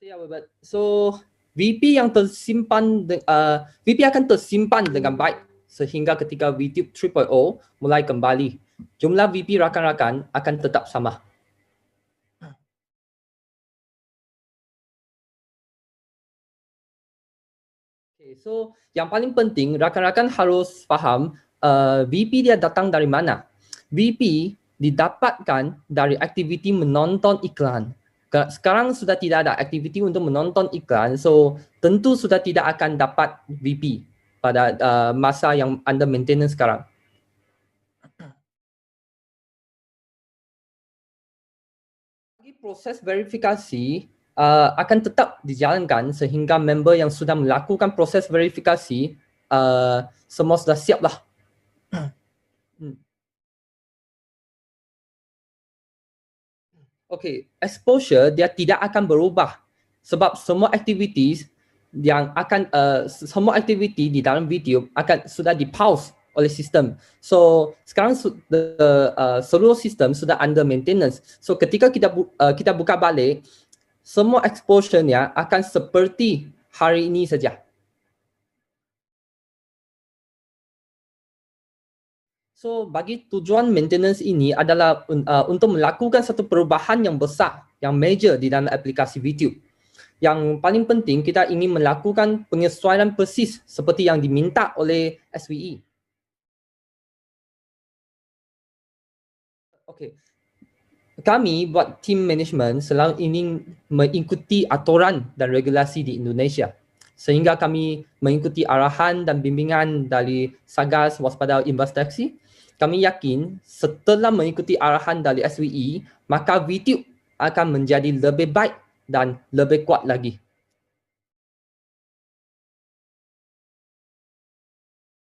Ya, Babat. So, VP yang tersimpan, VP akan tersimpan dengan baik sehingga ketika YouTube 3.0 mulai kembali, jumlah VP rakan-rakan akan tetap sama. Okay, so, yang paling penting, rakan-rakan harus faham VP dia datang dari mana. VP didapatkan dari aktiviti menonton iklan. Sekarang sudah tidak ada aktiviti untuk menonton iklan, so tentu sudah tidak akan dapat VP pada masa yang under maintenance sekarang. Proses verifikasi akan tetap dijalankan sehingga member yang sudah melakukan proses verifikasi semua sudah siap lah. Okay, exposure dia tidak akan berubah sebab semua aktiviti yang akan semua aktiviti di dalam video akan sudah di pause oleh sistem. So sekarang seluruh sistem sudah under maintenance. So ketika kita buka balik, semua exposure-nya akan seperti hari ini saja. So, bagi tujuan maintenance ini adalah untuk melakukan satu perubahan yang besar, yang major di dalam aplikasi video. Yang paling penting, kita ingin melakukan penyesuaian persis seperti yang diminta oleh SWE. Okay. Kami buat team management selalu ingin mengikuti aturan dan regulasi di Indonesia. Sehingga kami mengikuti arahan dan bimbingan dari Satgas Waspada Investasi. Kami yakin setelah mengikuti arahan dari SWE, maka video akan menjadi lebih baik dan lebih kuat lagi.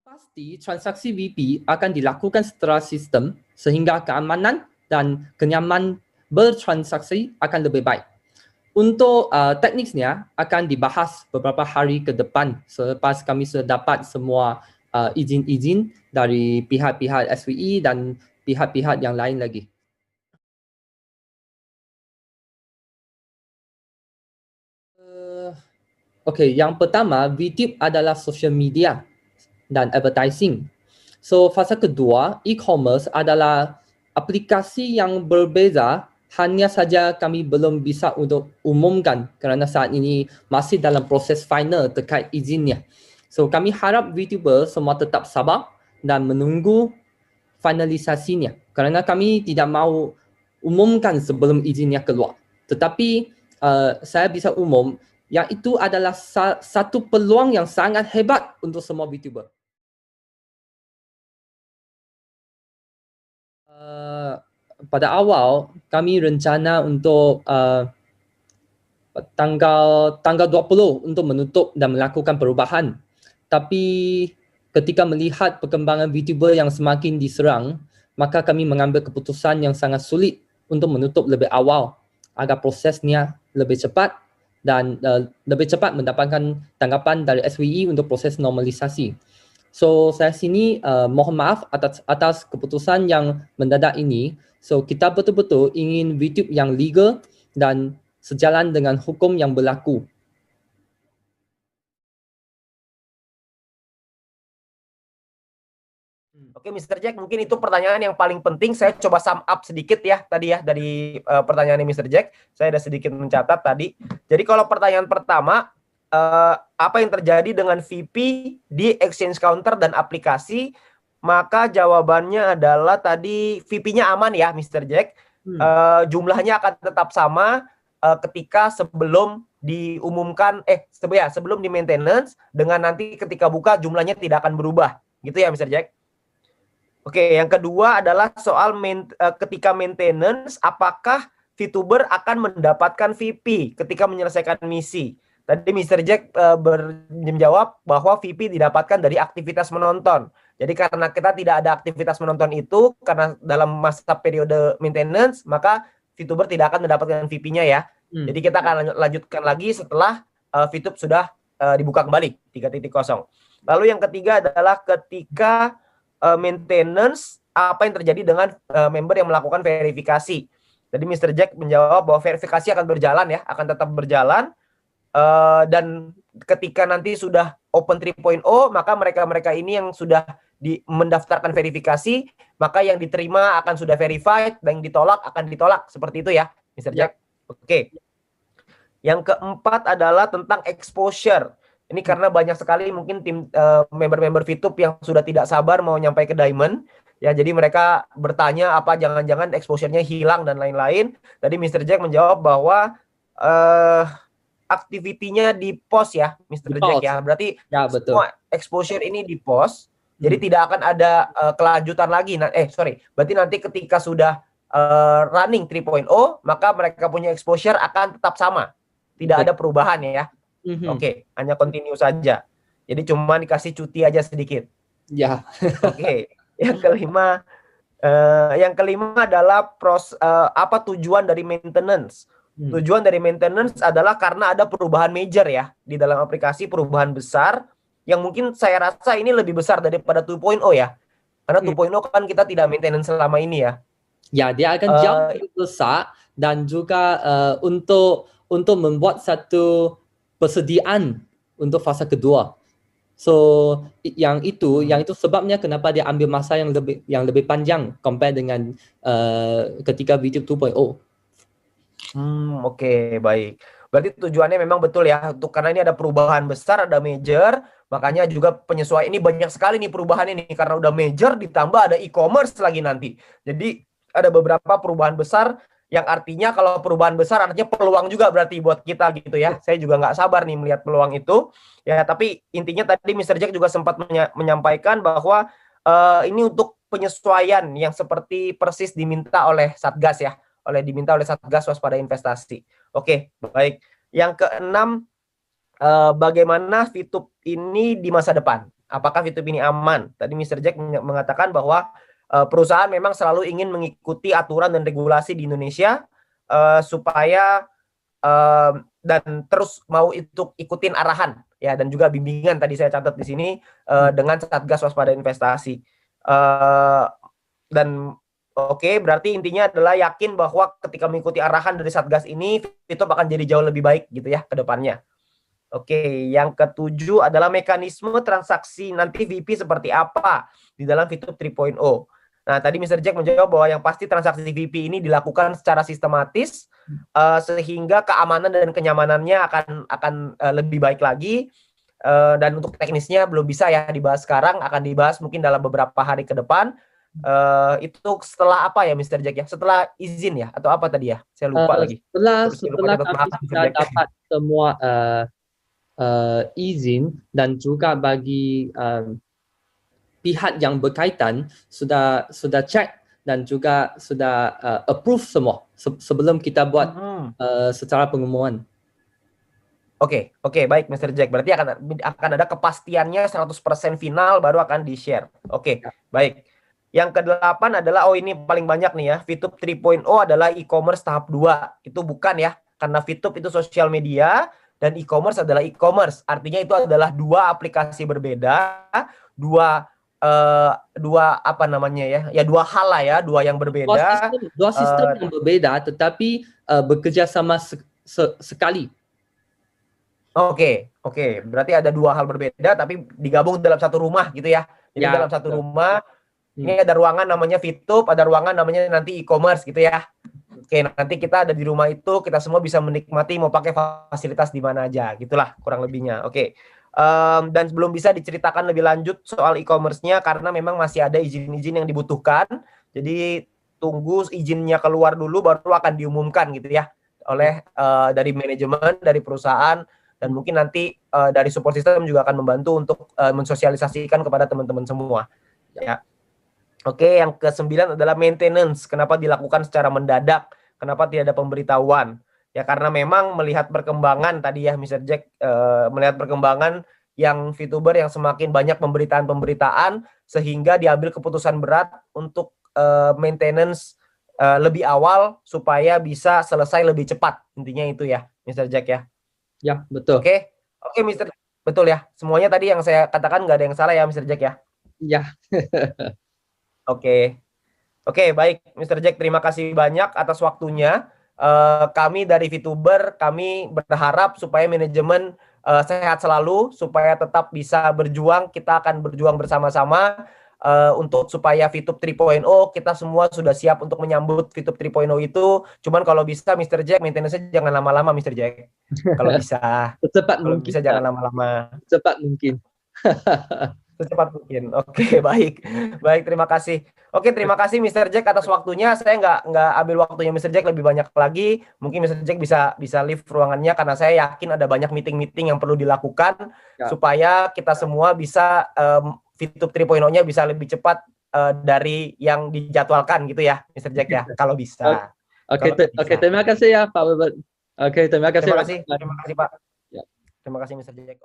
Pasti transaksi VP akan dilakukan secara sistem sehingga keamanan dan kenyamanan bertransaksi akan lebih baik. Untuk tekniknya akan dibahas beberapa hari ke depan selepas kami sudah dapat semua izin-izin dari pihak-pihak SWE dan pihak-pihak yang lain lagi. Okay, yang pertama, YouTube adalah social media dan advertising. So, fasa kedua, e-commerce adalah aplikasi yang berbeza, hanya saja kami belum bisa untuk umumkan kerana saat ini masih dalam proses final terkait izinnya. So, kami harap VTuber semua tetap sabar dan menunggu finalisasinya kerana kami tidak mahu umumkan sebelum izinnya keluar. Tetapi saya bisa umum yang itu adalah satu peluang yang sangat hebat untuk semua VTuber. Pada awal kami rencana untuk tanggal 20 untuk menutup dan melakukan perubahan. Tapi ketika melihat perkembangan VTuber yang semakin diserang, maka kami mengambil keputusan yang sangat sulit untuk menutup lebih awal agar prosesnya lebih cepat dan lebih cepat mendapatkan tanggapan dari SWE untuk proses normalisasi. So saya sini mohon maaf atas keputusan yang mendadak ini. So kita betul-betul ingin VTube yang legal dan sejalan dengan hukum yang berlaku. Oke, Mr. Jack, mungkin itu pertanyaan yang paling penting. Saya coba sum up sedikit ya tadi ya dari pertanyaan Mr. Jack. Saya ada sedikit mencatat tadi. Jadi kalau pertanyaan pertama, apa yang terjadi dengan VP di exchange counter dan aplikasi? Maka jawabannya adalah tadi VP-nya aman ya, Mr. Jack. Jumlahnya akan tetap sama ketika sebelum diumumkan, sebelum di maintenance, dengan nanti ketika buka jumlahnya tidak akan berubah. Gitu ya, Mr. Jack? Oke, yang kedua adalah soal ketika maintenance, apakah VTuber akan mendapatkan VP ketika menyelesaikan misi? Tadi Mr. Jack menjawab bahwa VP didapatkan dari aktivitas menonton. Jadi karena kita tidak ada aktivitas menonton itu, karena dalam masa periode maintenance, maka VTuber tidak akan mendapatkan VP-nya ya. Jadi kita akan lanjutkan lagi setelah VTube sudah dibuka kembali, 3.0. Lalu yang ketiga adalah ketika maintenance, apa yang terjadi dengan member yang melakukan verifikasi. Jadi Mr. Jack menjawab bahwa verifikasi akan berjalan ya, akan tetap berjalan dan ketika nanti sudah Open 3.0, maka mereka-mereka ini yang sudah mendaftarkan verifikasi, maka yang diterima akan sudah verified dan yang ditolak akan ditolak. Seperti itu ya, Mr. Jack. Oke. Yang keempat adalah tentang exposure. Ini karena banyak sekali mungkin tim member-member VTube yang sudah tidak sabar mau nyampai ke Diamond. Ya, jadi mereka bertanya apa jangan-jangan exposure-nya hilang dan lain-lain. Tadi Mr. Jack menjawab bahwa aktivitinya di post ya, Mr. Jack ya. Berarti betul. semua exposure ini di post. Jadi tidak akan ada kelanjutan lagi. Berarti nanti ketika sudah running 3.0, maka mereka punya exposure akan tetap sama. Tidak ada perubahan ya. Oke, hanya continue saja. Jadi cuma dikasih cuti aja sedikit. Ya. Oke. Yang kelima adalah apa tujuan dari maintenance? Tujuan dari maintenance adalah karena ada perubahan major ya di dalam aplikasi, perubahan besar yang mungkin saya rasa ini lebih besar daripada 2.0 ya. Karena 2.0 kan kita tidak maintenance selama ini ya. Ya, dia akan jauh lebih besar dan juga untuk membuat satu persediaan untuk fase kedua. So yang itu sebabnya kenapa dia ambil masa yang lebih panjang compare dengan ketika VTube 2.0. Oke, baik. Berarti tujuannya memang betul ya, karena ini ada perubahan besar, ada major, makanya juga penyesuaian ini banyak sekali nih perubahan ini karena udah major ditambah ada e-commerce lagi nanti. Jadi ada beberapa perubahan besar yang artinya kalau perubahan besar artinya peluang juga berarti buat kita gitu ya. Saya juga nggak sabar nih melihat peluang itu. Ya, tapi intinya tadi Mr. Jack juga sempat menyampaikan bahwa ini untuk penyesuaian yang seperti persis diminta oleh Satgas ya. Diminta oleh Satgas Waspada Investasi. Oke, baik. Yang keenam, bagaimana VTube ini di masa depan? Apakah VTube ini aman? Tadi Mr. Jack mengatakan bahwa perusahaan memang selalu ingin mengikuti aturan dan regulasi di Indonesia supaya dan terus mau ikutin arahan ya, dan juga bimbingan tadi saya catat di sini dengan Satgas Waspada Investasi. Dan oke, berarti intinya adalah yakin bahwa ketika mengikuti arahan dari Satgas ini, VTube akan jadi jauh lebih baik gitu ya ke depannya. Oke, yang ketujuh adalah mekanisme transaksi nanti VP seperti apa di dalam VTube 3.0. Nah, tadi Mr. Jack menjawab bahwa yang pasti transaksi VP ini dilakukan secara sistematis sehingga keamanan dan kenyamanannya akan lebih baik lagi. Dan untuk teknisnya belum bisa ya dibahas sekarang, akan dibahas mungkin dalam beberapa hari ke depan. Itu setelah apa ya Mr. Jack ya? Setelah izin ya atau apa tadi ya? Saya lupa lagi. Setelah kami sudah dapat semua izin dan juga bagi pihak yang berkaitan sudah cek dan juga sudah approve semua sebelum kita buat secara pengumuman. Oke, baik Mr. Jack. Berarti akan ada kepastiannya 100% final baru akan di-share. Oke, baik. Yang ke-8 adalah ini paling banyak nih ya. VTube 3.0 adalah e-commerce tahap 2. Itu bukan ya. Karena VTube itu sosial media dan e-commerce adalah e-commerce. Artinya itu adalah dua aplikasi berbeda, dua apa namanya ya? Ya dua hal lah ya, dua yang berbeda. Dua sistem yang berbeda tetapi bekerja sama sekali. Oke. Berarti ada dua hal berbeda tapi digabung dalam satu rumah gitu ya. Jadi dalam satu rumah ini ada ruangan namanya VTube, ada ruangan namanya nanti e-commerce gitu ya. Oke, nanti kita ada di rumah itu, kita semua bisa menikmati mau pakai fasilitas di mana aja, gitulah kurang lebihnya. Oke. Dan belum bisa diceritakan lebih lanjut soal e-commerce-nya karena memang masih ada izin-izin yang dibutuhkan. Jadi tunggu izinnya keluar dulu baru akan diumumkan gitu ya oleh dari manajemen, dari perusahaan, dan mungkin nanti dari support system juga akan membantu untuk mensosialisasikan kepada teman-teman semua. Ya. Oke, yang ke-9 adalah maintenance. Kenapa dilakukan secara mendadak? Kenapa tidak ada pemberitahuan? Ya karena memang melihat perkembangan tadi ya Mr. Jack, melihat perkembangan yang VTuber yang semakin banyak pemberitaan sehingga diambil keputusan berat untuk maintenance lebih awal supaya bisa selesai lebih cepat. Intinya itu ya Mr. Jack ya. Ya, betul. Oke, Mr. Betul ya. Semuanya tadi yang saya katakan nggak ada yang salah ya Mr. Jack ya. Ya. Oke, baik Mr. Jack, terima kasih banyak atas waktunya. kami dari VTuber, kami berharap supaya manajemen sehat selalu, supaya tetap bisa berjuang. Kita akan berjuang bersama-sama untuk supaya VTube 3.0 kita semua sudah siap untuk menyambut VTube 3.0 itu. Cuman kalau bisa Mr. Jack maintenance-nya jangan lama-lama Mr. Jack. Kalau bisa. Secepat Kalau mungkin. bisa jangan lama-lama. Secepat mungkin. Secepat mungkin. Oke, baik. Baik, terima kasih. Oke, terima kasih Mr. Jack atas waktunya. Saya nggak ambil waktunya Mr. Jack lebih banyak lagi. Mungkin Mr. Jack bisa leave ruangannya karena saya yakin ada banyak meeting-meeting yang perlu dilakukan supaya kita semua bisa VTube 3.0-nya bisa lebih cepat dari yang dijadwalkan gitu ya, Mr. Jack ya, kalau bisa. Oke, terima kasih ya Pak Wilbert. Oke, terima kasih. Terima kasih Pak. Ya. Terima kasih Mr. Jack.